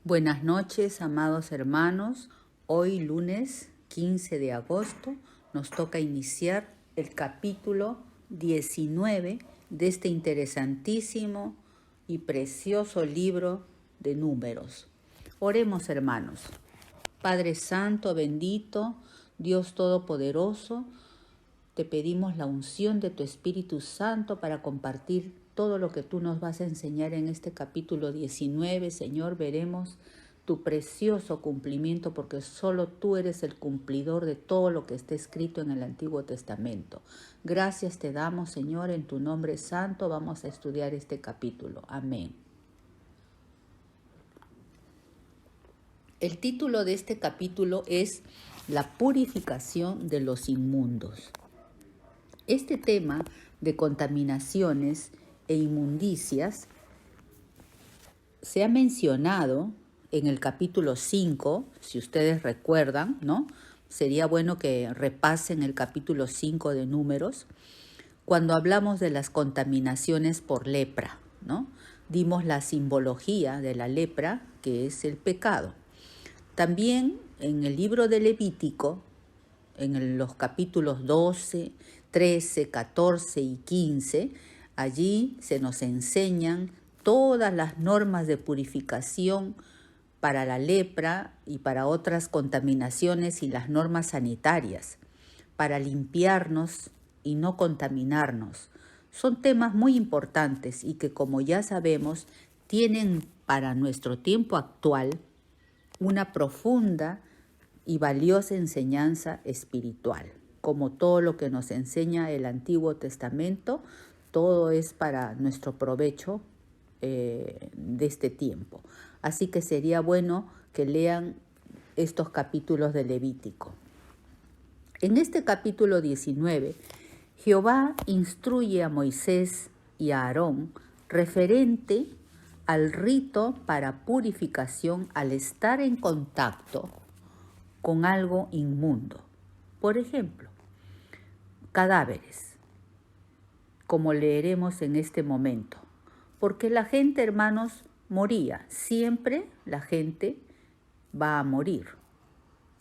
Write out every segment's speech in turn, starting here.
Buenas noches, amados hermanos. Hoy, lunes 15 de agosto, nos toca iniciar el capítulo 19 de este interesantísimo y precioso libro de Números. Oremos, hermanos. Padre Santo, bendito, Dios Todopoderoso, te pedimos la unción de tu Espíritu Santo para compartir todo lo que tú nos vas a enseñar en este capítulo 19. Señor, veremos tu precioso cumplimiento porque solo tú eres el cumplidor de todo lo que está escrito en el Antiguo Testamento. Gracias te damos, Señor, en tu nombre santo vamos a estudiar este capítulo. Amén. El título de este capítulo es La purificación de los inmundos. Este tema de contaminaciones e inmundicias se ha mencionado en el capítulo 5, si ustedes recuerdan, ¿no? Sería bueno que repasen el capítulo 5 de Números, cuando hablamos de las contaminaciones por lepra, ¿no? Dimos la simbología de la lepra, que es el pecado. También en el libro de Levítico, en los capítulos 12, 13, 14 y 15, allí se nos enseñan todas las normas de purificación para la lepra y para otras contaminaciones y las normas sanitarias, para limpiarnos y no contaminarnos. Son temas muy importantes y que, como ya sabemos, tienen para nuestro tiempo actual una profunda y valiosa enseñanza espiritual. Como todo lo que nos enseña el Antiguo Testamento, todo es para nuestro provecho de este tiempo. Así que sería bueno que lean estos capítulos de Levítico. En este capítulo 19, Jehová instruye a Moisés y a Aarón referente al rito para purificación al estar en contacto con algo inmundo. Por ejemplo, cadáveres, como leeremos en este momento. Porque la gente, hermanos, moría. Siempre la gente va a morir.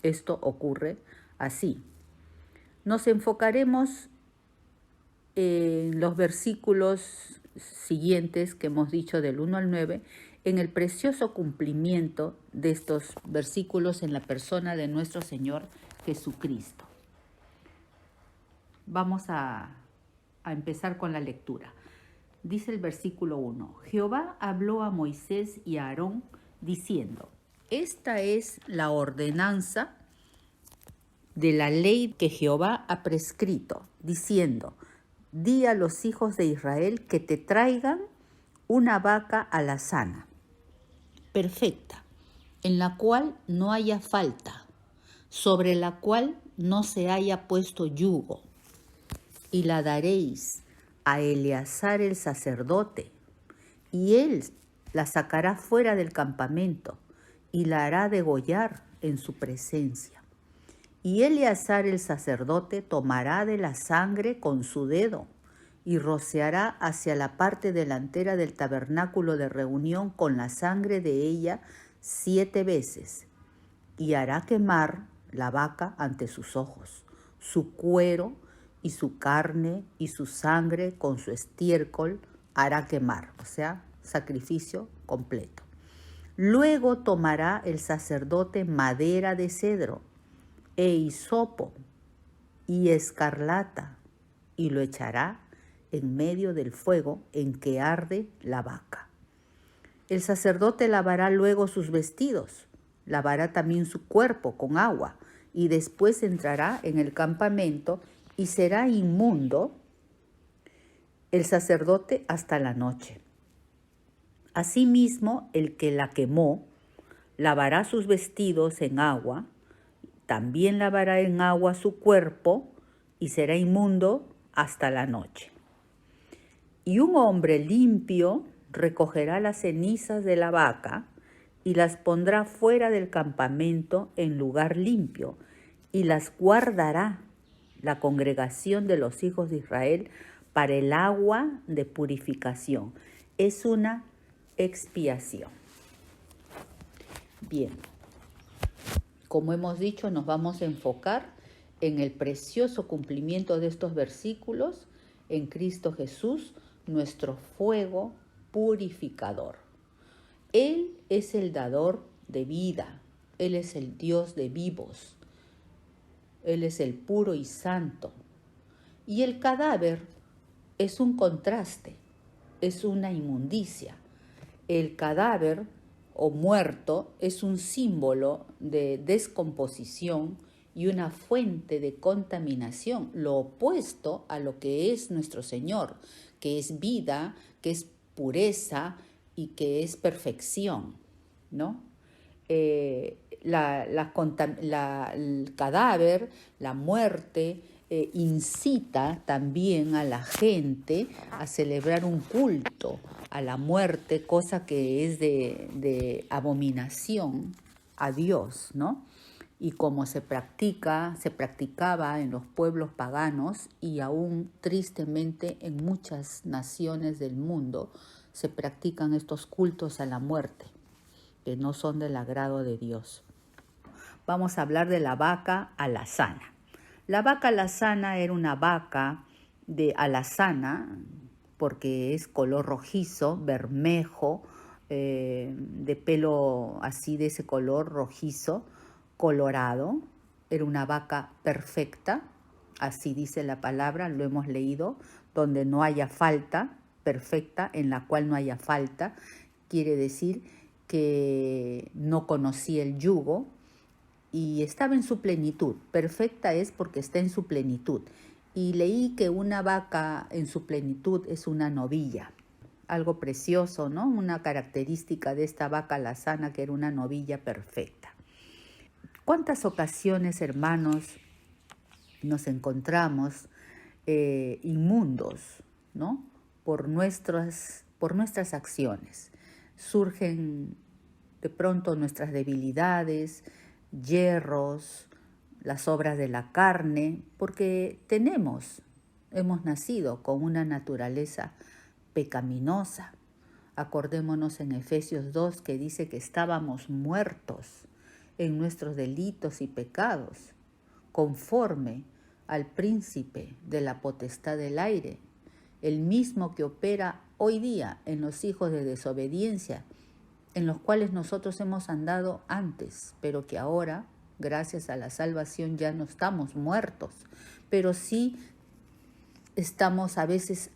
Esto ocurre así. Nos enfocaremos en los versículos siguientes que hemos dicho del 1 al 9, en el precioso cumplimiento de estos versículos en la persona de nuestro Señor Jesucristo. Vamos a empezar con la lectura. Dice el versículo 1, Jehová habló a Moisés y a Aarón diciendo, esta es la ordenanza de la ley que Jehová ha prescrito, diciendo, di a los hijos de Israel que te traigan una vaca alazana, perfecta, en la cual no haya falta, sobre la cual no se haya puesto yugo, y la daréis a Eleazar el sacerdote, y él la sacará fuera del campamento, y la hará degollar en su presencia. Y Eleazar el sacerdote tomará de la sangre con su dedo, y rociará hacia la parte delantera del tabernáculo de reunión con la sangre de ella 7 veces, y hará quemar la vaca ante sus ojos, su cuero y su carne y su sangre con su estiércol hará quemar, o sea, sacrificio completo. Luego tomará el sacerdote madera de cedro e hisopo y escarlata y lo echará en medio del fuego en que arde la vaca. El sacerdote lavará luego sus vestidos, lavará también su cuerpo con agua y después entrará en el campamento y será inmundo el sacerdote hasta la noche. Asimismo, el que la quemó lavará sus vestidos en agua, también lavará en agua su cuerpo y será inmundo hasta la noche. Y un hombre limpio recogerá las cenizas de la vaca y las pondrá fuera del campamento en lugar limpio y las guardará la congregación de los hijos de Israel para el agua de purificación. Es una expiación. viendo. Como hemos dicho, nos vamos a enfocar en el precioso cumplimiento de estos versículos en Cristo Jesús, nuestro fuego purificador. Él es el dador de vida, Él es el Dios de vivos, Él es el puro y santo. Y el cadáver es un contraste, es una inmundicia. El cadáver o muerto es un símbolo de descomposición y una fuente de contaminación, lo opuesto a lo que es nuestro Señor, que es vida, que es pureza y que es perfección, ¿no? El cadáver, la muerte, incita también a la gente a celebrar un culto a la muerte, cosa que es de abominación a Dios, ¿no? Y como se practicaba en los pueblos paganos y aún tristemente en muchas naciones del mundo, se practican estos cultos a la muerte, que no son del agrado de Dios. Vamos a hablar de la vaca alazana. La vaca alazana era una vaca de alazana, porque es color rojizo, bermejo, de pelo así de ese color rojizo, colorado. Era una vaca perfecta, así dice la palabra, lo hemos leído, donde no haya falta, perfecta, en la cual no haya falta, quiere decir que no conocía el yugo y estaba en su plenitud. Perfecta es porque está en su plenitud. Y leí que una vaca en su plenitud es una novilla. Algo precioso, ¿no? Una característica de esta vaca alazana, que era una novilla perfecta. ¿Cuántas ocasiones, hermanos, nos encontramos inmundos, ¿no? por nuestras acciones? Surgen de pronto nuestras debilidades, yerros, las obras de la carne, porque hemos nacido con una naturaleza pecaminosa. Acordémonos en Efesios 2 que dice que estábamos muertos en nuestros delitos y pecados, conforme al príncipe de la potestad del aire, el mismo que opera hoy día en los hijos de desobediencia, en los cuales nosotros hemos andado antes, pero que ahora, gracias a la salvación, ya no estamos muertos, pero sí estamos a veces,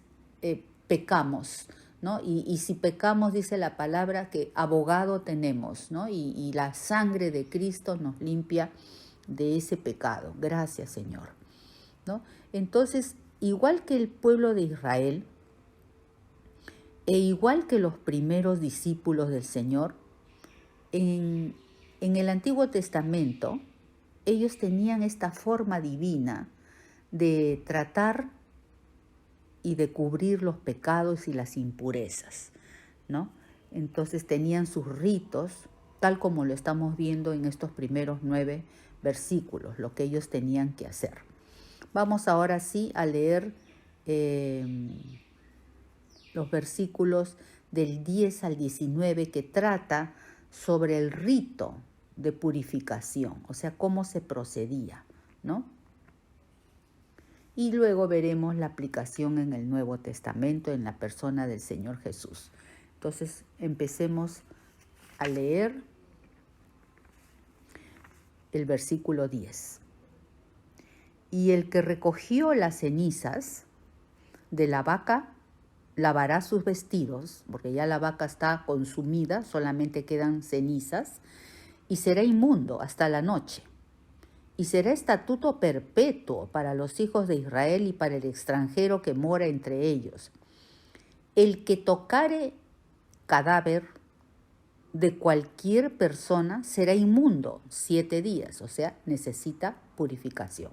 pecamos, ¿no? Y si pecamos, dice la palabra, que abogado tenemos, ¿no? Y la sangre de Cristo nos limpia de ese pecado. Gracias, Señor, ¿no? Entonces, igual que el pueblo de Israel, e igual que los primeros discípulos del Señor, en el Antiguo Testamento, ellos tenían esta forma divina de tratar y de cubrir los pecados y las impurezas, ¿no? Entonces tenían sus ritos, tal como lo estamos viendo en estos primeros 9 versículos, lo que ellos tenían que hacer. Vamos ahora sí a leer los versículos del 10 al 19 que trata sobre el rito de purificación, o sea, cómo se procedía, ¿no? Y luego veremos la aplicación en el Nuevo Testamento en la persona del Señor Jesús. Entonces, empecemos a leer el versículo 10. Y el que recogió las cenizas de la vaca lavará sus vestidos, porque ya la vaca está consumida, solamente quedan cenizas, y será inmundo hasta la noche. Y será estatuto perpetuo para los hijos de Israel y para el extranjero que mora entre ellos. El que tocare cadáver de cualquier persona será inmundo 7 días, o sea, necesita purificación.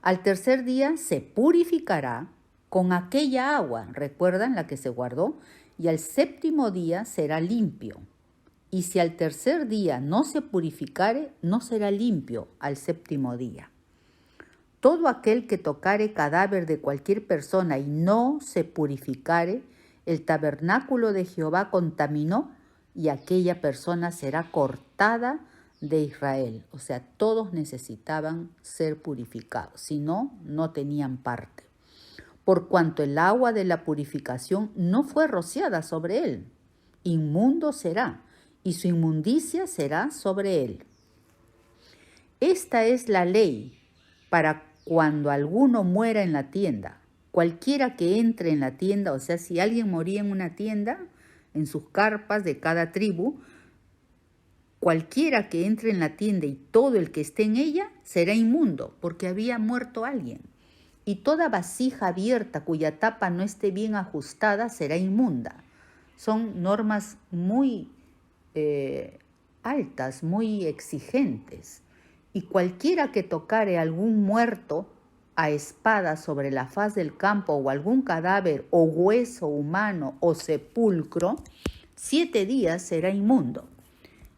Al tercer día se purificará con aquella agua, ¿recuerdan la que se guardó? Y al séptimo día será limpio. Y si al tercer día no se purificare, no será limpio al séptimo día. Todo aquel que tocare cadáver de cualquier persona y no se purificare, el tabernáculo de Jehová contaminó y aquella persona será cortada de Israel. O sea, todos necesitaban ser purificados, si no, no tenían parte. Por cuanto el agua de la purificación no fue rociada sobre él, inmundo será, y su inmundicia será sobre él. Esta es la ley para cuando alguno muera en la tienda. Cualquiera que entre en la tienda, o sea, si alguien moría en una tienda, en sus carpas de cada tribu, cualquiera que entre en la tienda y todo el que esté en ella será inmundo, porque había muerto alguien. Y toda vasija abierta cuya tapa no esté bien ajustada será inmunda. Son normas muy altas, muy exigentes. Y cualquiera que tocare algún muerto a espada sobre la faz del campo o algún cadáver o hueso humano o sepulcro, 7 días será inmundo.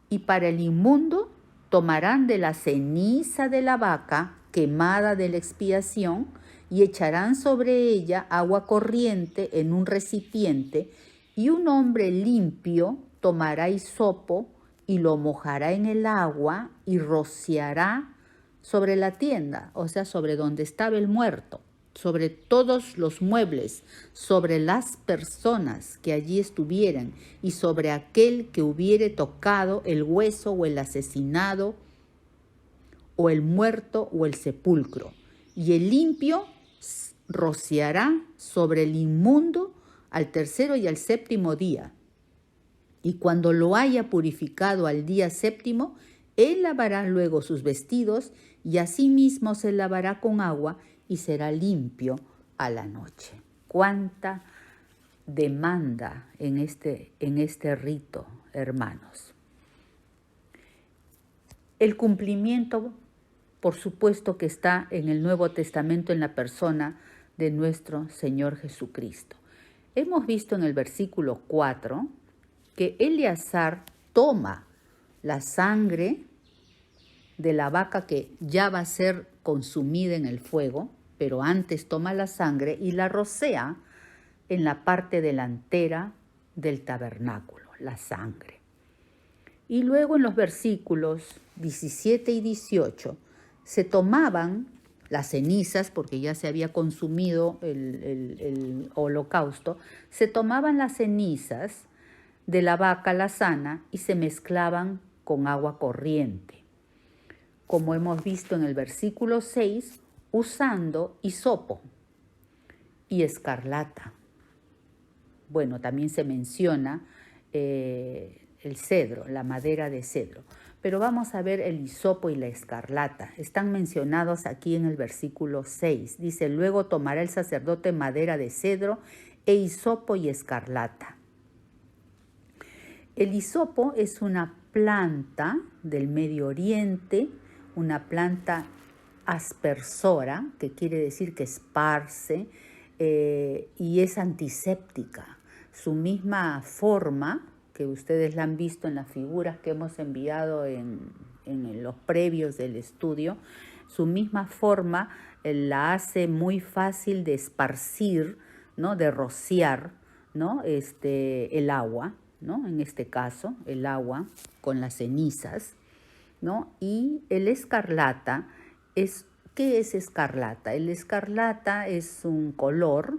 Y para el inmundo tomarán de la ceniza de la vaca quemada de la expiación y echarán sobre ella agua corriente en un recipiente, y un hombre limpio tomará hisopo y lo mojará en el agua y rociará sobre la tienda, o sea, sobre donde estaba el muerto, sobre todos los muebles, sobre las personas que allí estuvieran y sobre aquel que hubiere tocado el hueso o el asesinado o el muerto o el sepulcro. Y el limpio rociará sobre el inmundo al tercero y al séptimo día. Y cuando lo haya purificado al día séptimo, él lavará luego sus vestidos y asimismo se lavará con agua y será limpio a la noche. Cuánta demanda en este rito, hermanos. El cumplimiento, por supuesto, que está en el Nuevo Testamento en la persona de nuestro Señor Jesucristo. Hemos visto en el versículo 4 que Eleazar toma la sangre de la vaca que ya va a ser consumida en el fuego, pero antes toma la sangre y la rocea en la parte delantera del tabernáculo, la sangre. Y luego en los versículos 17 y 18 se tomaban las cenizas, porque ya se había consumido el holocausto, se tomaban las cenizas de la vaca la sana y se mezclaban con agua corriente, como hemos visto en el versículo 6, usando hisopo y escarlata. Bueno, también se menciona el cedro, la madera de cedro. Pero vamos a ver el hisopo y la escarlata. Están mencionados aquí en el versículo 6. Dice, luego tomará el sacerdote madera de cedro e hisopo y escarlata. El hisopo es una planta del Medio Oriente, una planta aspersora, que quiere decir que esparce, y es antiséptica. Su misma forma, que ustedes la han visto en las figuras que hemos enviado en los previos del estudio, su misma forma la hace muy fácil de esparcir, ¿no? De rociar, ¿no? El agua, ¿no? En este caso, el agua con las cenizas, ¿no? Y el escarlata ¿qué es escarlata? El escarlata es un color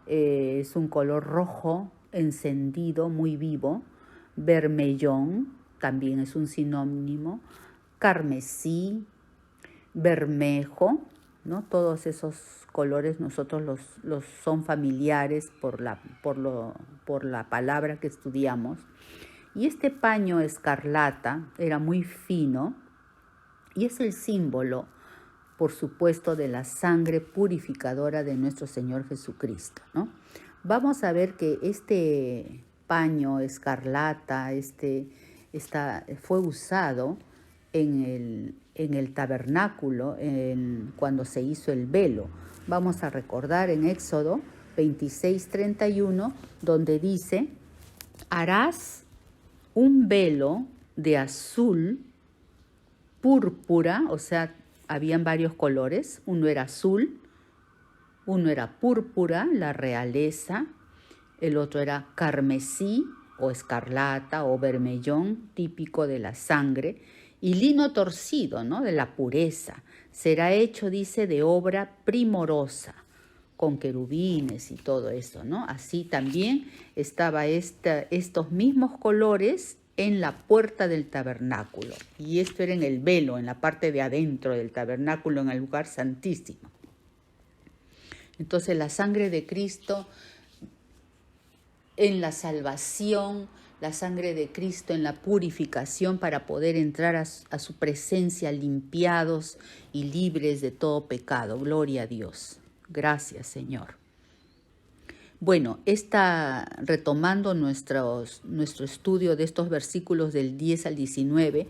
rojo encendido, muy vivo, vermellón, también es un sinónimo, carmesí, bermejo, ¿no? Todos esos colores nosotros los son familiares por la palabra que estudiamos. Y este paño escarlata era muy fino y es el símbolo, por supuesto, de la sangre purificadora de nuestro Señor Jesucristo, ¿no? Vamos a ver que este paño escarlata fue usado en el tabernáculo cuando se hizo el velo. Vamos a recordar en Éxodo 26:31, donde dice, harás un velo de azul, púrpura, o sea, habían varios colores, uno era azul, uno era púrpura, la realeza, el otro era carmesí o escarlata o bermellón, típico de la sangre, y lino torcido, ¿no? De la pureza. Será hecho, dice, de obra primorosa, con querubines y todo eso, ¿no? Así también estaba estos mismos colores en la puerta del tabernáculo. Y esto era en el velo, en la parte de adentro del tabernáculo, en el lugar santísimo. Entonces la sangre de Cristo en la salvación, la sangre de Cristo en la purificación para poder entrar a su presencia limpiados y libres de todo pecado. Gloria a Dios. Gracias, Señor. Bueno, retomando nuestro estudio de estos versículos del 10 al 19,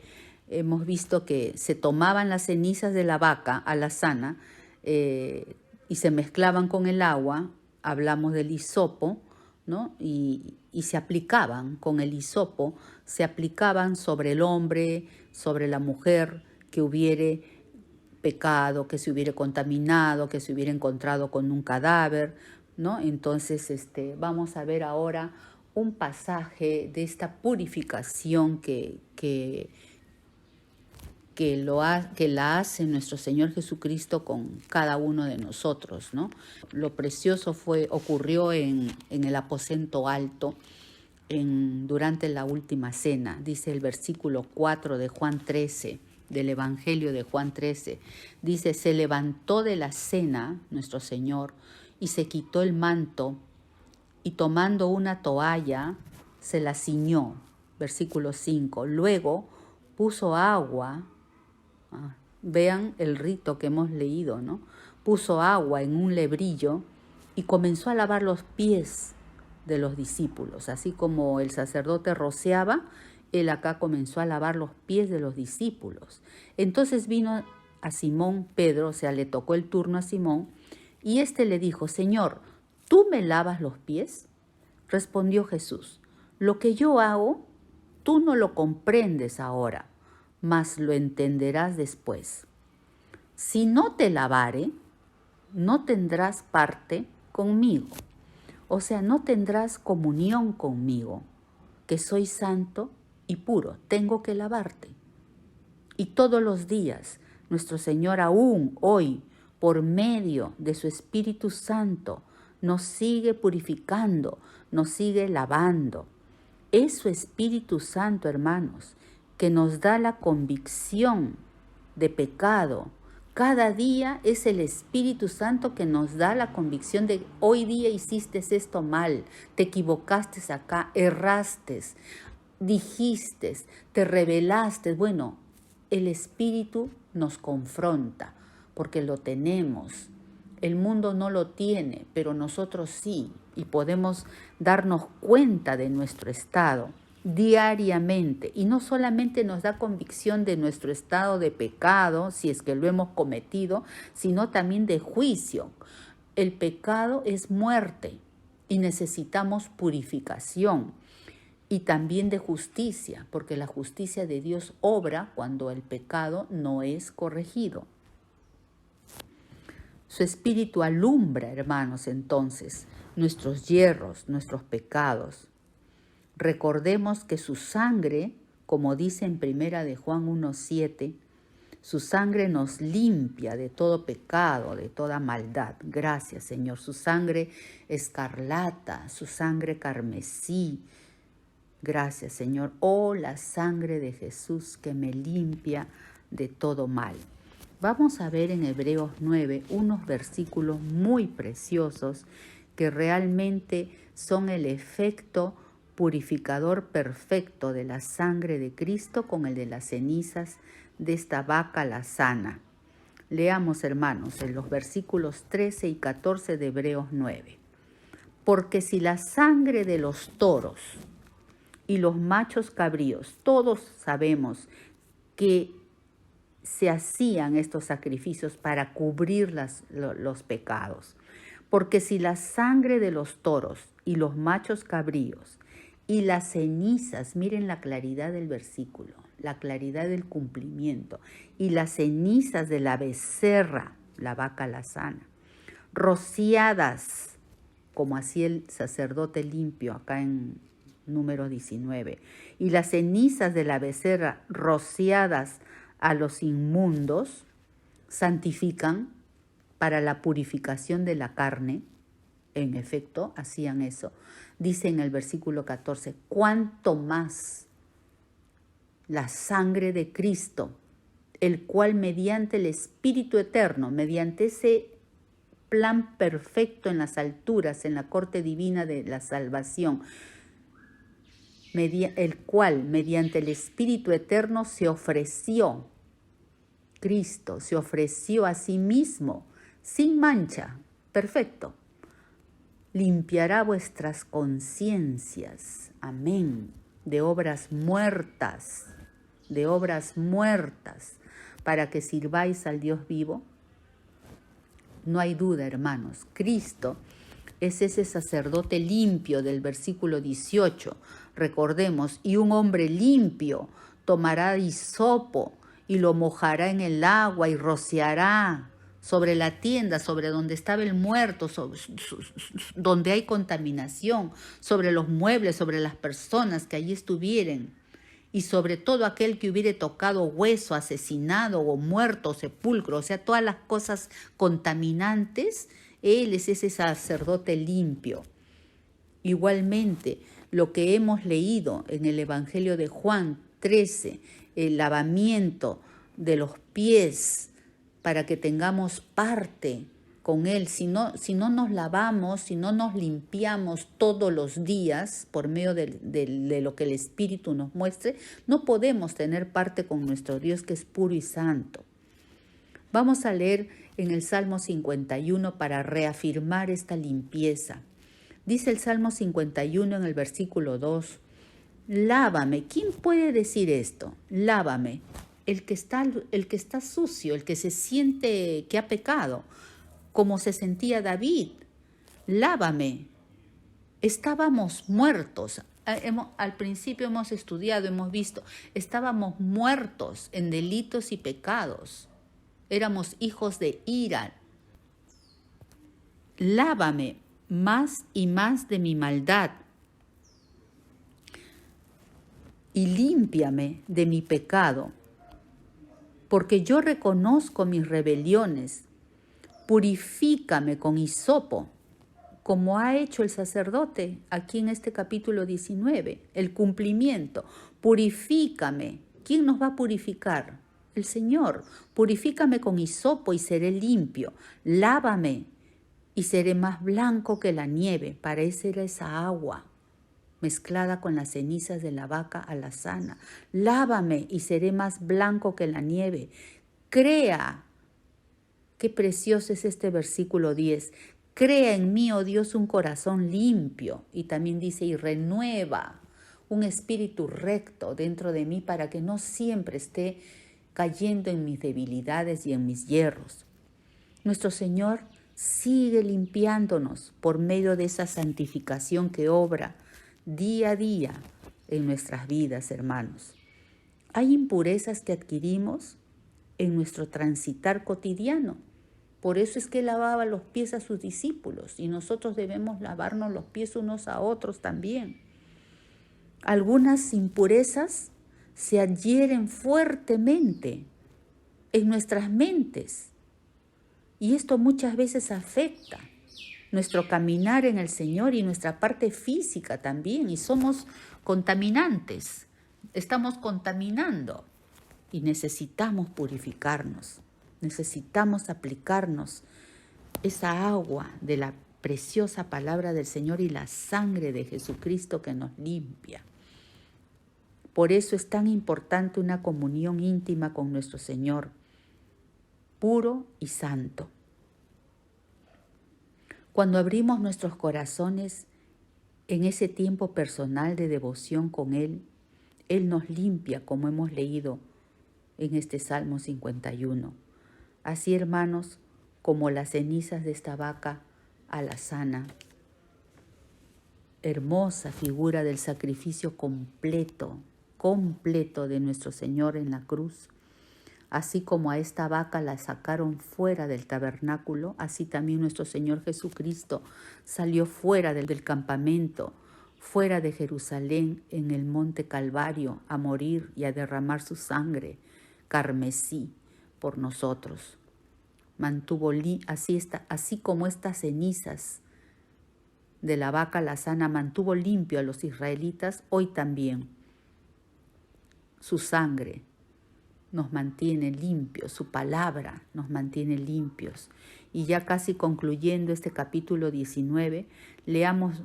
hemos visto que se tomaban las cenizas de la vaca alazana y se mezclaban con el agua, hablamos del hisopo, ¿no? Y se aplicaban con el hisopo, se aplicaban sobre el hombre, sobre la mujer que hubiere pecado, que se hubiera contaminado, que se hubiera encontrado con un cadáver, ¿no? Entonces vamos a ver ahora un pasaje de esta purificación que la hace nuestro Señor Jesucristo con cada uno de nosotros, ¿no? Lo precioso ocurrió en el aposento alto durante la última cena, dice el versículo 4 de Juan 13, del Evangelio de Juan 13, dice, se levantó de la cena nuestro Señor y se quitó el manto y tomando una toalla se la ciñó, versículo 5, luego puso agua. Vean el rito que hemos leído, ¿no? Puso agua en un lebrillo y comenzó a lavar los pies de los discípulos. Así como el sacerdote rociaba, él acá comenzó a lavar los pies de los discípulos. Entonces vino a Simón Pedro, o sea, le tocó el turno a Simón, y éste le dijo, Señor, ¿tú me lavas los pies? Respondió Jesús, lo que yo hago, tú no lo comprendes ahora, mas lo entenderás después. Si no te lavare, no tendrás parte conmigo. O sea, no tendrás comunión conmigo, que soy santo y puro. Tengo que lavarte. Y todos los días, nuestro Señor aún hoy, por medio de su Espíritu Santo, nos sigue purificando, nos sigue lavando. Es su Espíritu Santo, hermanos, que nos da la convicción de pecado. Cada día es el Espíritu Santo que nos da la convicción de hoy día hiciste esto mal, te equivocaste acá, erraste, dijiste, te rebelaste. Bueno, el Espíritu nos confronta porque lo tenemos. El mundo no lo tiene, pero nosotros sí, y podemos darnos cuenta de nuestro estado diariamente, y no solamente nos da convicción de nuestro estado de pecado, si es que lo hemos cometido, sino también de juicio. El pecado es muerte y necesitamos purificación, y también de justicia, porque la justicia de Dios obra cuando el pecado no es corregido. Su Espíritu alumbra, hermanos, entonces, nuestros yerros, nuestros pecados. Recordemos que su sangre, como dice en 1 de Juan 1:7, su sangre nos limpia de todo pecado, de toda maldad. Gracias, Señor. Su sangre escarlata, su sangre carmesí. Gracias, Señor. Oh, la sangre de Jesús que me limpia de todo mal. Vamos a ver en Hebreos 9 unos versículos muy preciosos que realmente son el efecto purificador perfecto de la sangre de Cristo con el de las cenizas de esta vaca alazana. Leamos, hermanos, en los versículos 13 y 14 de Hebreos 9. Porque si la sangre de los toros y los machos cabríos, todos sabemos que se hacían estos sacrificios para cubrir los pecados. Porque si la sangre de los toros y los machos cabríos y las cenizas, miren la claridad del versículo, la claridad del cumplimiento, y las cenizas de la becerra, la vaca alazana, rociadas, como hacía el sacerdote limpio acá en número 19. Y las cenizas de la becerra rociadas a los inmundos santifican para la purificación de la carne. En efecto, hacían eso. Dice en el versículo 14, cuánto más la sangre de Cristo, el cual mediante el Espíritu Eterno, mediante ese plan perfecto en las alturas, en la corte divina de la salvación, el cual mediante el Espíritu Eterno se ofreció, Cristo se ofreció a sí mismo, sin mancha, perfecto, limpiará vuestras conciencias, amén, de obras muertas, para que sirváis al Dios vivo. No hay duda, hermanos, Cristo es ese sacerdote limpio del versículo 18. Recordemos, y un hombre limpio tomará hisopo y lo mojará en el agua y rociará sobre la tienda, sobre donde estaba el muerto, donde hay contaminación, sobre los muebles, sobre las personas que allí estuvieren, y sobre todo aquel que hubiere tocado hueso, asesinado o muerto, o sepulcro, o sea, todas las cosas contaminantes. Él es ese sacerdote limpio. Igualmente, lo que hemos leído en el Evangelio de Juan 13, el lavamiento de los pies para que tengamos parte con Él. Si no nos lavamos, si no nos limpiamos todos los días por medio de lo que el Espíritu nos muestre, no podemos tener parte con nuestro Dios que es puro y santo. Vamos a leer en el Salmo 51 para reafirmar esta limpieza. Dice el Salmo 51 en el versículo 2, lávame. ¿Quién puede decir esto? Lávame. El que está sucio, el que se siente que ha pecado, como se sentía David. Lávame. Estábamos muertos. Al principio hemos estudiado, hemos visto, estábamos muertos en delitos y pecados. Éramos hijos de ira. Lávame más y más de mi maldad y límpiame de mi pecado, porque yo reconozco mis rebeliones. Purifícame con hisopo, como ha hecho el sacerdote aquí en este capítulo 19, el cumplimiento. Purifícame. ¿Quién nos va a purificar? El Señor. Purifícame con hisopo y seré limpio. Lávame y seré más blanco que la nieve. Parece esa agua mezclada con las cenizas de la vaca alazana. Lávame y seré más blanco que la nieve. Crea. Qué precioso es este versículo 10. Crea en mí, oh Dios, un corazón limpio. Y también dice, y renueva un espíritu recto dentro de mí para que no siempre esté cayendo en mis debilidades y en mis hierros. Nuestro Señor sigue limpiándonos por medio de esa santificación que obra día a día en nuestras vidas, hermanos. Hay impurezas que adquirimos en nuestro transitar cotidiano. Por eso es que lavaba los pies a sus discípulos y nosotros debemos lavarnos los pies unos a otros también. Algunas impurezas se adhieren fuertemente en nuestras mentes y esto muchas veces afecta nuestro caminar en el Señor y nuestra parte física también, y somos contaminantes, estamos contaminando y necesitamos purificarnos. Necesitamos aplicarnos esa agua de la preciosa palabra del Señor y la sangre de Jesucristo que nos limpia. Por eso es tan importante una comunión íntima con nuestro Señor, puro y santo. Cuando abrimos nuestros corazones en ese tiempo personal de devoción con Él, Él nos limpia, como hemos leído en este Salmo 51. Así, hermanos, como las cenizas de esta vaca alazana, hermosa figura del sacrificio completo de nuestro Señor en la cruz. Así como a esta vaca la sacaron fuera del tabernáculo, así también nuestro Señor Jesucristo salió fuera del campamento fuera de Jerusalén en el monte Calvario a morir y a derramar su sangre carmesí por nosotros. Mantuvo así como estas cenizas de la vaca lazana mantuvo limpio a los israelitas, hoy también su sangre nos mantiene limpios, su palabra nos mantiene limpios. Y ya casi concluyendo este capítulo 19, leamos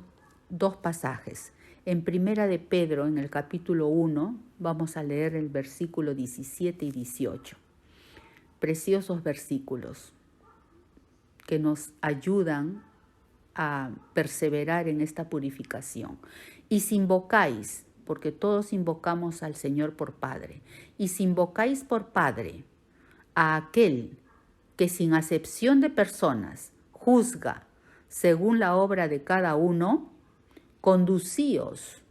dos pasajes. En Primera de Pedro, en el capítulo 1, vamos a leer el versículo 17 y 18. Preciosos versículos que nos ayudan a perseverar en esta purificación. Y si invocáis, porque todos invocamos al Señor por Padre, y si invocáis por Padre a aquel que sin acepción de personas juzga según la obra de cada uno, conducíos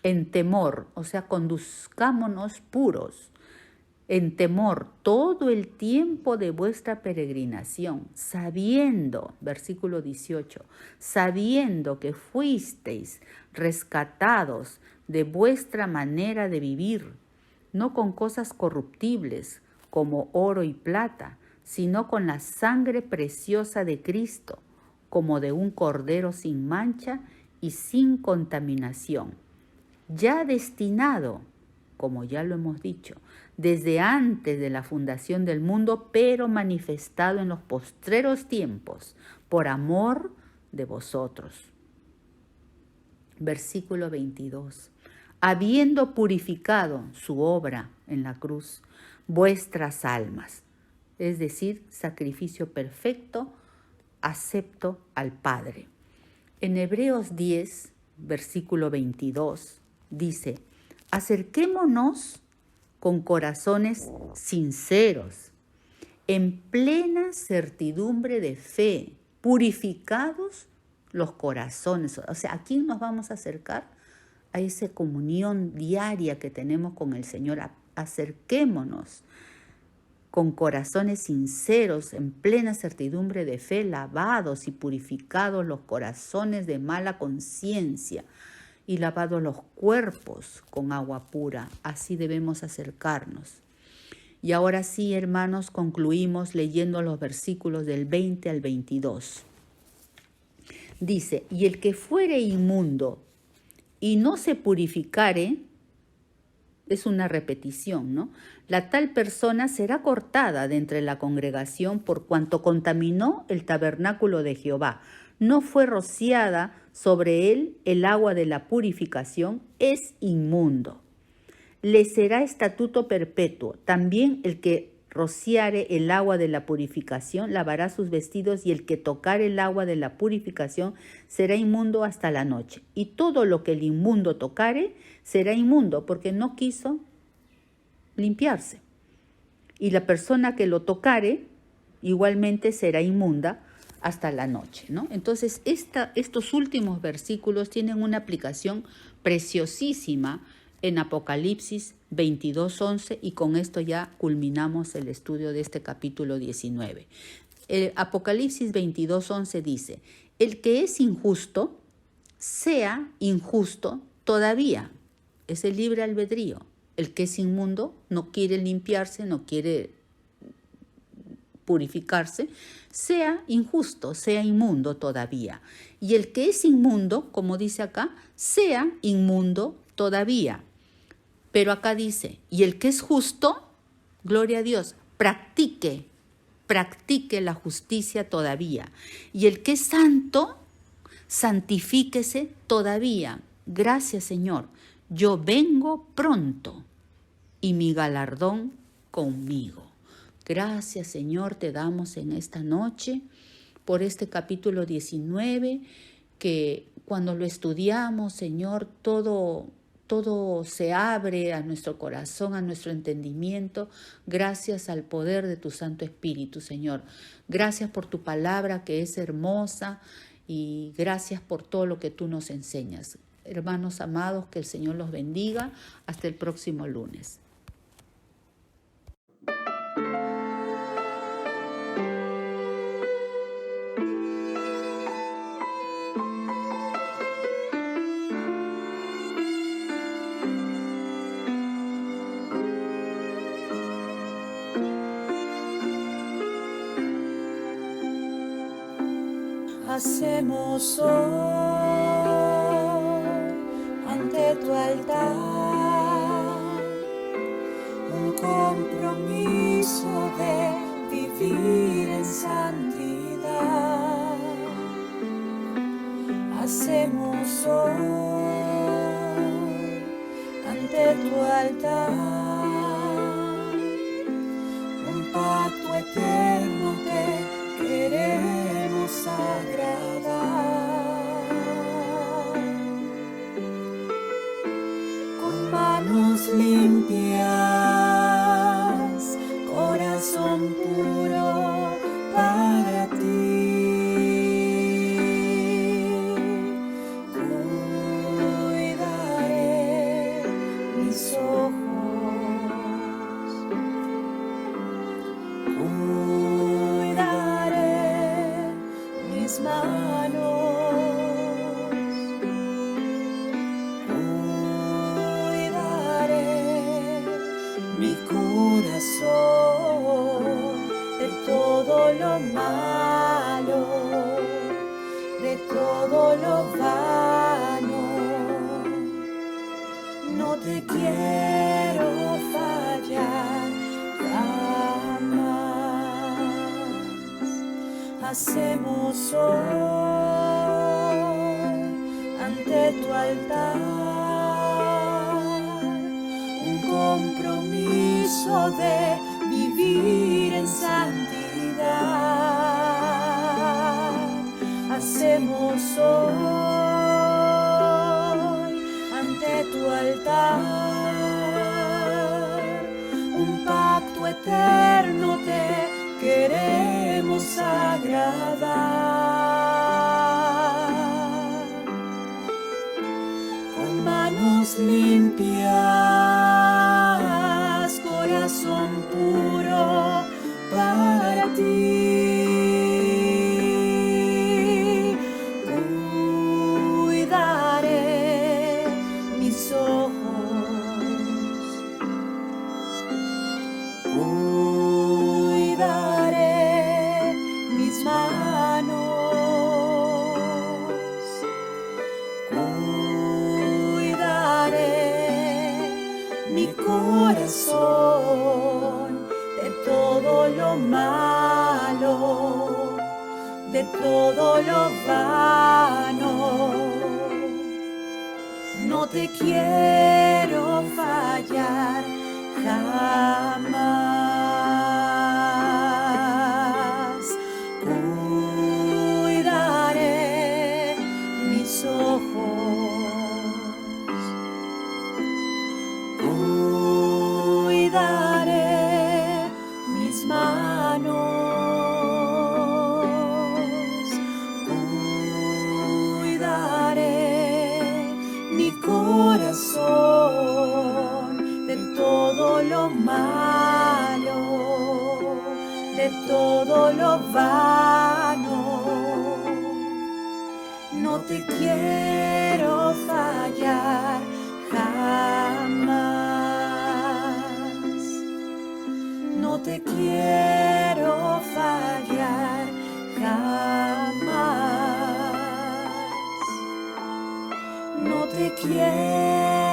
en temor, o sea, conduzcámonos puros, en temor todo el tiempo de vuestra peregrinación, sabiendo, versículo 18, sabiendo que fuisteis rescatados de vuestra manera de vivir, no con cosas corruptibles como oro y plata, sino con la sangre preciosa de Cristo, como de un cordero sin mancha y sin contaminación, ya destinado, como ya lo hemos dicho, desde antes de la fundación del mundo, pero manifestado en los postreros tiempos, por amor de vosotros. Versículo 22. Habiendo purificado su obra en la cruz, vuestras almas, es decir, sacrificio perfecto, acepto al Padre. En Hebreos 10, versículo 22, dice, acerquémonos con corazones sinceros, en plena certidumbre de fe, purificados los corazones. O sea, ¿a quién nos vamos a acercar? A esa comunión diaria que tenemos con el Señor. Acerquémonos con corazones sinceros, en plena certidumbre de fe, lavados y purificados los corazones de mala conciencia y lavados los cuerpos con agua pura. Así debemos acercarnos. Y ahora sí, hermanos, concluimos leyendo los versículos del 20 al 22. Dice, y el que fuere inmundo y no se purificare, es una repetición, ¿no? La tal persona será cortada de entre la congregación por cuanto contaminó el tabernáculo de Jehová. No fue rociada sobre él el agua de la purificación, es inmundo. Le será estatuto perpetuo. También el que rociare el agua de la purificación lavará sus vestidos, y el que tocare el agua de la purificación será inmundo hasta la noche. Y todo lo que el inmundo tocare será inmundo, porque no quiso limpiarse. Y la persona que lo tocare igualmente será inmunda hasta la noche, ¿no? Entonces, estos últimos versículos tienen una aplicación preciosísima en Apocalipsis 22:11, y con esto ya culminamos el estudio de este capítulo 19. Apocalipsis 22:11 dice, el que es injusto, sea injusto todavía. Es el libre albedrío. El que es inmundo no quiere limpiarse, no quiere purificarse, sea injusto, sea inmundo todavía. Y el que es inmundo, como dice acá, sea inmundo todavía. Pero acá dice, y el que es justo, gloria a Dios, practique la justicia todavía. Y el que es santo, santifíquese todavía. Gracias, Señor. Yo vengo pronto y mi galardón conmigo. Gracias, Señor, te damos en esta noche por este capítulo 19, que cuando lo estudiamos, Señor, todo se abre a nuestro corazón, a nuestro entendimiento, gracias al poder de tu Santo Espíritu, Señor. Gracias por tu palabra que es hermosa, y gracias por todo lo que tú nos enseñas. Hermanos amados, que el Señor los bendiga. Hasta el próximo lunes. hacemos hoy ante tu altar un compromiso de vivir en santidad. Hacemos hoy ante tu altar un pacto eterno que queremos agradar. Con manos limpias, corazón puro para ti. Cuidaré mis ojos, cuidaré mis manos, cuidaré mi corazón de todo lo malo, de todo lo vano. No te quiero fallar jamás. Hacemos hoy ante tu altar un compromiso de vivir en santidad. Hacemos hoy ante tu altar un pacto eterno te queremos agradar. Con manos limpias, corazón puro para ti. Cuidaré mis ojos, cuidaré mis manos, cuidaré mi corazón de todo lo malo, de todo lo vano. No te quiero fallar jamás. Cuidaré mis ojos, cuidaré mis manos, cuidaré mi corazón de todo lo malo, de todo lo vano. No te quiero fallar jamás. No te quiero fallar jamás. No te quiero